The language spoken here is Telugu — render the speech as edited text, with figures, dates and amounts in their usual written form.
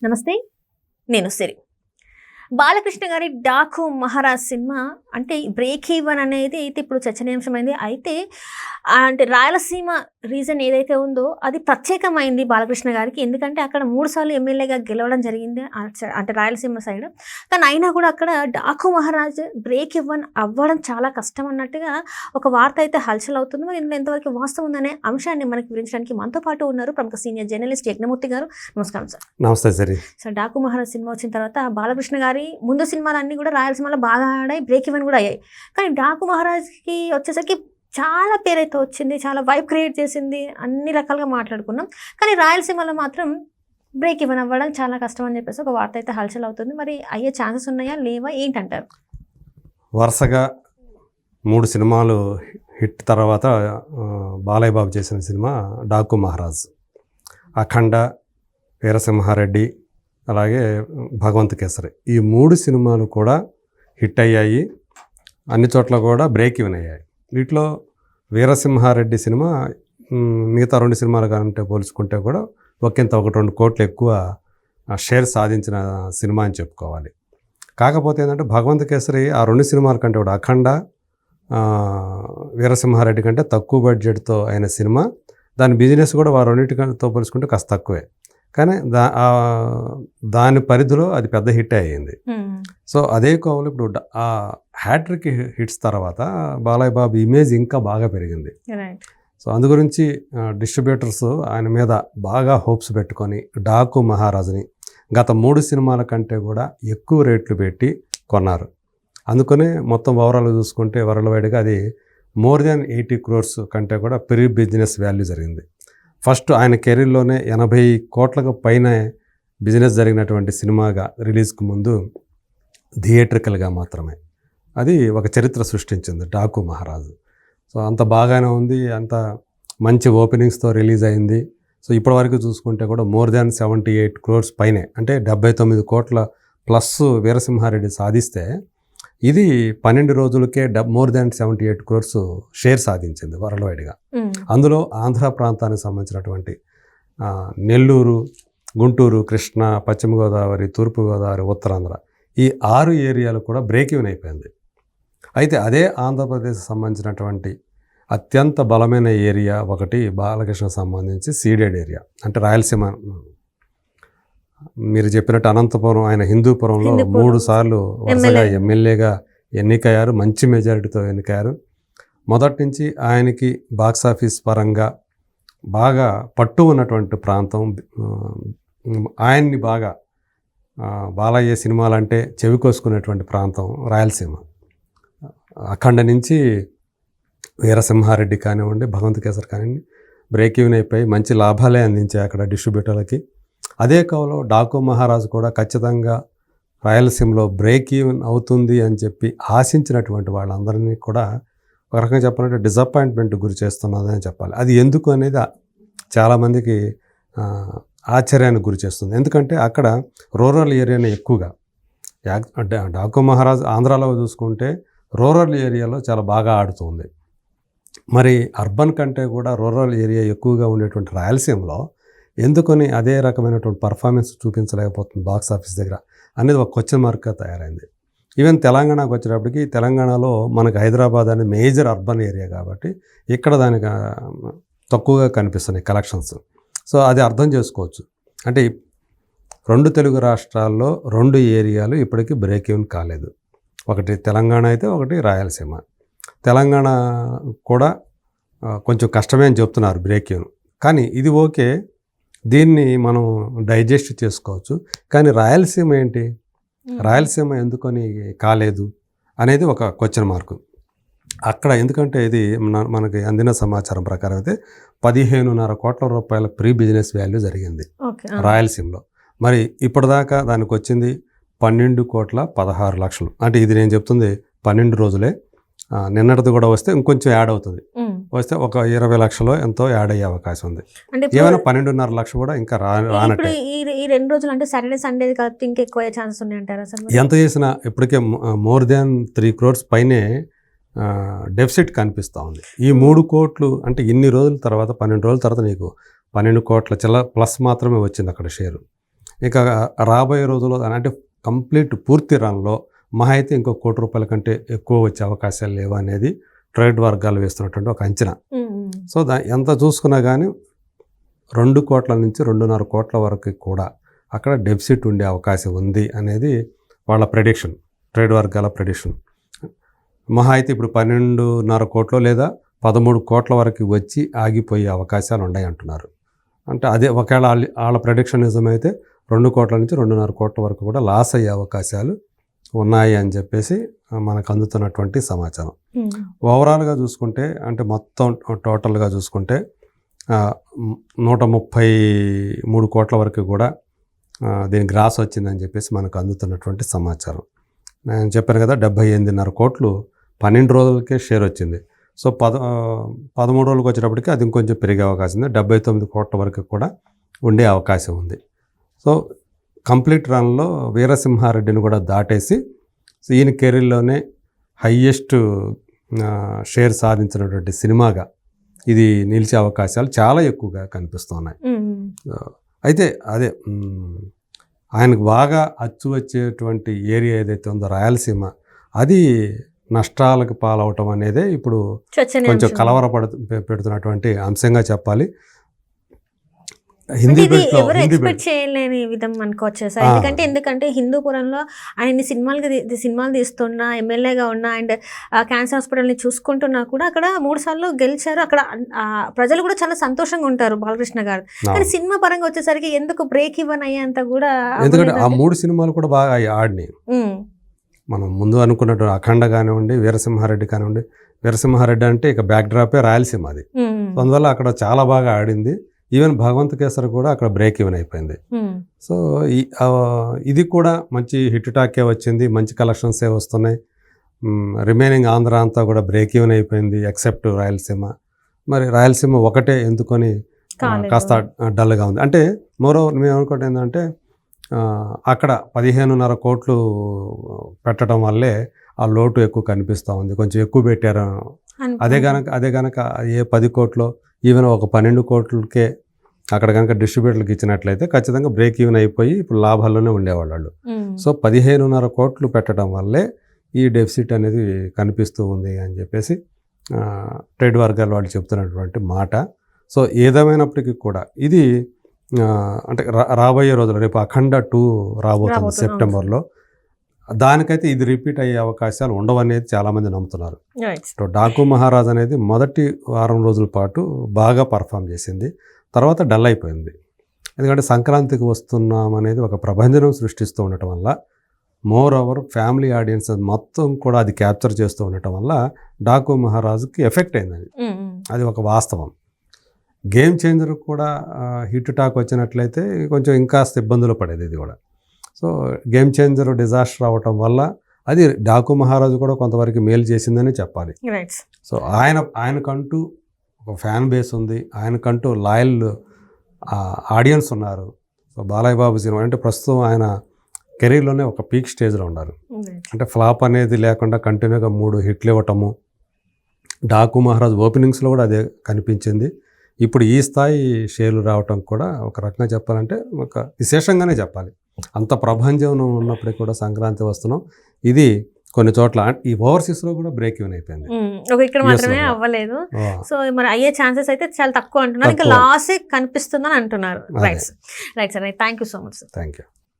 నమస్తే. నేను సిరి. బాలకృష్ణ గారి 'డాకు మహారాజ్' సినిమా అంటే బ్రేక్ ఈవెన్ అనేది అయితే ఇప్పుడు చర్చనీయాంశమైంది. అయితే అంటే రాయలసీమ రీజన్ ఏదైతే ఉందో అది ప్రత్యేకమైంది బాలకృష్ణ గారికి. ఎందుకంటే అక్కడ 3 సార్లు ఎమ్మెల్యేగా గెలవడం జరిగింది. అంటే రాయలసీమ సైడ్. కానీ అయినా కూడా అక్కడ 'డాకు మహారాజ్' బ్రేక్ ఈవెన్ అవ్వడం చాలా కష్టం అన్నట్టుగా ఒక వార్త అయితే హల్చల్ అవుతుంది. మరి ఇందులో ఎంతవరకు వాస్తవం ఉందనే అంశాన్ని మనకి వివరించడానికి మనతో పాటు ఉన్నారు ప్రముఖ సీనియర్ జర్నలిస్ట్ యజ్ఞమూర్తి గారు. నమస్కారం సార్. నమస్తే సరి. సో 'డాకు మహారాజ్' సినిమా వచ్చిన తర్వాత బాలకృష్ణ గారి ముందు సినిమాలన్నీ కూడా రాయలసీమలో బాగా ఆడాయి, బ్రేక్ ఈవెన్ కూడా అయ్యాయి. కానీ 'డాకు మహారాజ్'కి వచ్చేసరికి చాలా పేరైతే వచ్చింది, చాలా వైబ్ క్రియేట్ చేసింది, అన్ని రకాలుగా మాట్లాడుకున్నాం. కానీ రాయలసీమలో మాత్రం బ్రేక్ ఈవెన్ అవ్వడం చాలా కష్టం అని చెప్పేసి ఒక వార్త అయితే హల్చల్ అవుతుంది. మరి అయ్యే ఛాన్సెస్ ఉన్నాయా లేవా ఏంటంటారు? వరుసగా 3 సినిమాలు హిట్ తర్వాత బాలయ్య బాబు చేసిన సినిమా 'డాకు మహారాజ్', 'అఖండ', 'వీరసింహారెడ్డి' అలాగే 'భగవంత్ కేసరి' ఈ 3 సినిమాలు కూడా హిట్ అయ్యాయి. అన్ని చోట్ల కూడా బ్రేక్ ఈవెన్ అయ్యాయి. వీటిలో 'వీరసింహారెడ్డి' సినిమా మిగతా 2 సినిమాలు కంటే పోల్చుకుంటే కూడా ఒకంత 1-2 కోట్లు ఎక్కువ షేర్ సాధించిన సినిమా అని చెప్పుకోవాలి. కాకపోతే ఏంటంటే 'భగవంత్ కేసరి' ఆ 2 సినిమాల కంటే కూడా 'అఖండ', 'వీరసింహారెడ్డి' కంటే తక్కువ బడ్జెట్తో అయిన సినిమా. దాని బిజినెస్ కూడా వారు రెండింటితో పోల్చుకుంటే కాస్త తక్కువే. కానీ దాని పరిధిలో అది పెద్ద హిట్ అయ్యింది. సో అదే కోవలు ఇప్పుడు ఆ హ్యాట్రిక్ హిట్స్ తర్వాత బాలయ్య బాబు ఇమేజ్ ఇంకా బాగా పెరిగింది. సో అందు గురించి డిస్ట్రిబ్యూటర్స్ ఆయన మీద బాగా హోప్స్ పెట్టుకొని 'డాకు మహారాజ్'ని గత 3 సినిమాల కంటే కూడా ఎక్కువ రేట్లు పెట్టి కొన్నారు. అందుకనే మొత్తం ఓవరాల్ చూసుకుంటే వరల్డ్ వైడ్గా అది మోర్ దాన్ 80 crores కంటే కూడా ప్రీ బిజినెస్ వాల్యూ జరిగింది. ఫస్ట్ ఆయన కెరీర్లోనే 80 కోట్లకు పైన బిజినెస్ జరిగినటువంటి సినిమాగా రిలీజ్కి ముందు థియేట్రికల్గా మాత్రమే అది ఒక చరిత్ర సృష్టించింది 'డాకు మహారాజ్'. సో అంత బాగానే ఉంది, అంత మంచి ఓపెనింగ్స్తో రిలీజ్ అయింది. సో ఇప్పటివరకు చూసుకుంటే కూడా మోర్ దాన్ 78 crores పైనే, అంటే 79 కోట్ల ప్లస్ 'వీరసింహారెడ్డి' సాధిస్తే ఇది 12 రోజులకే మోర్ దాన్ 78 crores షేర్ సాధించింది వరల్డ్ వైడ్గా. అందులో ఆంధ్ర ప్రాంతానికి సంబంధించినటువంటి నెల్లూరు, గుంటూరు, కృష్ణా, పశ్చిమ గోదావరి, తూర్పుగోదావరి, ఉత్తరాంధ్ర ఈ 6 ఏరియాలు కూడా బ్రేక్ ఈవెన్ అయిపోయింది. అయితే అదే ఆంధ్రప్రదేశ్కి సంబంధించినటువంటి అత్యంత బలమైన ఏరియా ఒకటి బాలకృష్ణకు సంబంధించి సీడెడ్ ఏరియా, అంటే రాయలసీమ. మీరు చెప్పినట్టు అనంతపురం, ఆయన హిందూపురంలో 3 సార్లు వరుసగా ఎమ్మెల్యేగా ఎన్నికయ్యారు, మంచి మెజారిటీతో ఎన్నికయ్యారు. మొదటి నుంచి ఆయనకి బాక్సాఫీస్ పరంగా బాగా పట్టు ఉన్నటువంటి ప్రాంతం. ఆయన్ని బాగా బాలయ్య సినిమాలంటే చెవి కోసుకునేటువంటి ప్రాంతం రాయలసీమ. అఖండ నుంచి 'వీరసింహారెడ్డి' కానివ్వండి, 'భగవంత్ కేసరి' కానివ్వండి బ్రేక్ ఈవెన్ అయిపోయి మంచి లాభాలే అందించాయి అక్కడ డిస్ట్రిబ్యూటర్లకి. అదే కాలంలో 'డాకు మహారాజ్' కూడా ఖచ్చితంగా రాయలసీమలో బ్రేక్ ఈవెన్ అవుతుంది అని చెప్పి ఆశించినటువంటి వాళ్ళందరినీ కూడా ఒక రకంగా చెప్పాలంటే డిసప్పాయింట్మెంట్ గురి చేస్తున్నదని చెప్పాలి. అది ఎందుకు అనేది చాలామందికి ఆశ్చర్యానికి గురి చేస్తుంది. ఎందుకంటే అక్కడ రూరల్ ఏరియానే ఎక్కువగా. 'డాకు మహారాజ్' ఆంధ్రాలో చూసుకుంటే రూరల్ ఏరియాలో చాలా బాగా ఆడుతుంది. మరి అర్బన్ కంటే కూడా రూరల్ ఏరియా ఎక్కువగా ఉండేటువంటి రాయలసీమలో ఎందుకని అదే రకమైనటువంటి పర్ఫార్మెన్స్ చూపించలేకపోతుంది బాక్స్ ఆఫీస్ దగ్గర అనేది ఒక క్వశ్చన్ మార్క్గా తయారైంది. ఈవెన్ తెలంగాణకు వచ్చేటప్పటికి తెలంగాణలో మనకు హైదరాబాద్ అనేది మేజర్ అర్బన్ ఏరియా కాబట్టి ఇక్కడ దానికి తక్కువగా కనిపిస్తున్నాయి కలెక్షన్స్. సో అది అర్థం చేసుకోవచ్చు. అంటే 2 తెలుగు రాష్ట్రాల్లో 2 ఏరియాలు ఇప్పటికీ బ్రేక్ ఈవెన్ కాలేదు. ఒకటి తెలంగాణ అయితే ఒకటి రాయలసీమ. తెలంగాణ కూడా కొంచెం కష్టమే అని చెప్తున్నారు బ్రేక్ ఈవెన్. కానీ ఇది ఓకే, దీన్ని మనం డైజెస్ట్ చేసుకోవచ్చు. కానీ రాయలసీమ ఏంటి, రాయలసీమ ఎందుకని కాలేదు అనేది ఒక క్వశ్చన్ మార్కు అక్కడ. ఎందుకంటే ఇది మనకి అందిన సమాచారం ప్రకారం అయితే 15.5 కోట్ల రూపాయల ప్రీ బిజినెస్ వాల్యూ జరిగింది రాయలసీమలో. మరి ఇప్పటిదాకా దానికి వచ్చింది 12,16,00,000. అంటే ఇది నేను చెప్తుంది 12 రోజులే. నిన్నటిది కూడా వస్తే ఇంకొంచెం యాడ్ అవుతుంది. వస్తే ఒక 20 లక్షలు ఎంతో యాడ్ అయ్యే అవకాశం ఉంది. ఏమైనా 12.5 లక్షలు కూడా ఇంకా రానట్టే. ఈ 2 రోజులు అంటే సాటర్డే సండే కాబట్టి ఇంకా ఎక్కువ ఛాన్సెస్ ఉన్నాయంటారా సార్? ఎంత చేసినా ఇప్పటికే మోర్ దాన్ 3 crores పైనే డెఫిసిట్ కనిపిస్తూ ఉంది. ఈ 3 కోట్లు అంటే ఇన్ని రోజుల తర్వాత 12 రోజుల తర్వాత నీకు 12 కోట్ల ప్లస్ మాత్రమే వచ్చింది అక్కడ షేరు. ఇక రాబోయే రోజుల్లో అంటే కంప్లీట్ పూర్తి రన్లో మహా అయితే ఇంకో ₹1 కోటి కంటే ఎక్కువ వచ్చే అవకాశాలు లేవు అనేది ట్రేడ్ వర్గాలు వేస్తున్నటువంటి ఒక అంచనా. సో ఎంత చూసుకున్నా కానీ 2 కోట్ల నుంచి 2.5 కోట్ల వరకు కూడా అక్కడ డెఫిసిట్ ఉండే అవకాశం ఉంది అనేది వాళ్ళ ప్రెడిక్షన్, ట్రేడ్ వర్గాల ప్రెడిక్షన్. మహా అయితే ఇప్పుడు 12.5 కోట్లు లేదా 13 కోట్ల వరకు వచ్చి ఆగిపోయే అవకాశాలు ఉన్నాయి అంటున్నారు. అంటే అదే ఒకవేళ వాళ్ళ ప్రెడిక్షన్ నిజమైతే 2 కోట్ల నుంచి 2.5 కోట్ల వరకు కూడా లాస్ అయ్యే అవకాశాలు ఉన్నాయి అని చెప్పేసి మనకు అందుతున్నటువంటి సమాచారం. ఓవరాల్గా చూసుకుంటే అంటే మొత్తం టోటల్గా చూసుకుంటే 133 కోట్ల వరకు కూడా దీని గ్రాస్ వచ్చిందని చెప్పేసి మనకు అందుతున్నటువంటి సమాచారం. నేను చెప్పాను కదా 78.5 కోట్లు 12 రోజులకే షేర్ వచ్చింది. సో 13 రోజులకు వచ్చేటప్పటికి అది ఇంకొంచెం పెరిగే అవకాశం ఉంది. 79 కోట్ల వరకు కూడా ఉండే అవకాశం ఉంది. సో కంప్లీట్ రన్లో వీరసింహారెడ్డిని కూడా దాటేసి ఈయన కెరీర్లోనే హయ్యెస్ట్ షేర్ సాధించినటువంటి సినిమాగా ఇది నిలిచే అవకాశాలు చాలా ఎక్కువగా కనిపిస్తున్నాయి. అయితే అదే ఆయనకు బాగా అచ్చు వచ్చేటువంటి ఏరియా ఏదైతే ఉందో రాయలసీమ, అది నష్టాలకు పాలవటం అనేదే ఇప్పుడు కొంచెం పెడుతున్నటువంటి అంశంగా చెప్పాలి. ఎవరు ఎక్స్పెక్ట్ చేయలేని విధం అనుకోవచ్చు సార్. ఎందుకంటే హిందూపురంలో ఆయన సినిమాలు తీస్తున్నా, ఎమ్మెల్యేగా ఉన్నా అండ్ క్యాన్సర్ హాస్పిటల్ని చూసుకుంటున్నా కూడా అక్కడ 3 సార్లు గెలిచారు. అక్కడ ప్రజలు కూడా చాలా సంతోషంగా ఉంటారు బాలకృష్ణ గారు. కానీ సినిమా పరంగా వచ్చేసరికి ఎందుకు బ్రేక్ ఇవ్వన్ అయ్యేంత కూడా, ఎందుకంటే ఆ 3 సినిమాలు కూడా బాగా ఆడినాయి. మనం ముందు అనుకున్నట్టు అఖండ కానివ్వండి, వీరసింహారెడ్డి కానివ్వండి. వీరసింహారెడ్డి అంటే ఇక బ్యాక్ డ్రాపే రాయలసీమ అది. అందువల్ల అక్కడ చాలా బాగా ఆడింది. ఈవెన్ భగవంత్ కేసరి కూడా అక్కడ బ్రేక్ ఈవెన్ అయిపోయింది. సో ఇది కూడా మంచి హిట్ టాకే వచ్చింది, మంచి కలెక్షన్సే వస్తున్నాయి. రిమైనింగ్ ఆంధ్ర అంతా కూడా బ్రేక్ ఈవెన్ అయిపోయింది ఎక్సెప్ట్ రాయలసీమ. మరి రాయలసీమ ఒకటే ఎందుకొని కాస్త డల్గా ఉంది. అంటే మోరోవర్ మేము అనుకోవటం ఏంటంటే అక్కడ 15.5 కోట్లు పెట్టడం వల్లే ఆ లోటు ఎక్కువ కనిపిస్తూ ఉంది. కొంచెం ఎక్కువ పెట్టారు. అదే కనుక ఏ 10 కోట్లు ఈవెన్ ఒక 12 కోట్లకే అక్కడ కనుక డిస్ట్రిబ్యూటర్లకు ఇచ్చినట్లయితే ఖచ్చితంగా బ్రేక్ ఈవెన్ అయిపోయి ఇప్పుడు లాభాల్లోనే ఉండేవాళ్ళు. సో 15.5 కోట్లు పెట్టడం వల్లే ఈ డెఫిసిట్ అనేది కనిపిస్తూ ఉంది అని చెప్పేసి ట్రేడ్ వర్గాలు వాళ్ళు చెప్తున్నటువంటి మాట. సో ఏదేమైనప్పటికీ కూడా ఇది అంటే రాబోయే రోజులు రేపు అఖండ 2 రాబోతుంది సెప్టెంబర్లో. దానికైతే ఇది రిపీట్ అయ్యే అవకాశాలు ఉండవనేది చాలామంది నమ్ముతున్నారు. డాకు మహారాజ్ అనేది మొదటి వారం రోజుల పాటు బాగా పర్ఫామ్ చేసింది, తర్వాత డల్ అయిపోయింది. ఎందుకంటే సంక్రాంతికి వస్తున్నాం అనేది ఒక ప్రభంజనం సృష్టిస్తూ ఉండటం వల్ల, మోర్ ఓవర్ ఫ్యామిలీ ఆడియన్స్ మొత్తం కూడా అది క్యాప్చర్ చేస్తూ ఉండటం వల్ల డాకు మహారాజుకి ఎఫెక్ట్ అయింది. అది ఒక వాస్తవం. గేమ్ చేంజర్ కూడా హిట్ టాక్ వచ్చినట్లయితే కొంచెం ఇంకాస్త ఇబ్బందులు పడేది ఇది కూడా. సో గేమ్ చేంజర్ డిజాస్టర్ అవ్వటం వల్ల అది డాకు మహారాజు కూడా కొంతవరకు మేలు చేసిందని చెప్పాలి. సో ఆయనకంటూ ఒక ఫ్యాన్ బేస్ ఉంది, ఆయనకంటూ లాయల్ ఆడియన్స్ ఉన్నారు. సో బాలయ్య బాబు సినిమా అంటే ప్రస్తుతం ఆయన కెరీర్లోనే ఒక పీక్ స్టేజ్లో ఉన్నారు. అంటే ఫ్లాప్ అనేది లేకుండా కంటిన్యూగా 3 హిట్లు ఇవ్వటము. డాకు మహారాజ్ ఓపెనింగ్స్లో కూడా అదే కనిపించింది. ఇప్పుడు ఈ స్థాయి షేర్లు రావటం కూడా ఒక రకంగా చెప్పాలంటే ఒక విశేషంగానే చెప్పాలి. అంత ప్రభంజనం ఉన్నప్పటికీ కూడా సంక్రాంతి వస్తున్నాం, ఇది కొన్ని చోట్ల ఈ ఓవర్సీస్లో కూడా బ్రేక్ ఈవెన్ అయిపోయింది. ఇక్కడ మాత్రమే అవ్వలేదు. సో మరి అయ్యే ఛాన్సెస్ అయితే చాలా తక్కువ అంటున్నారు, ఇంకా లాసే కనిపిస్తుందని అంటున్నారు. Right sir, thank you so much sir. Thank you.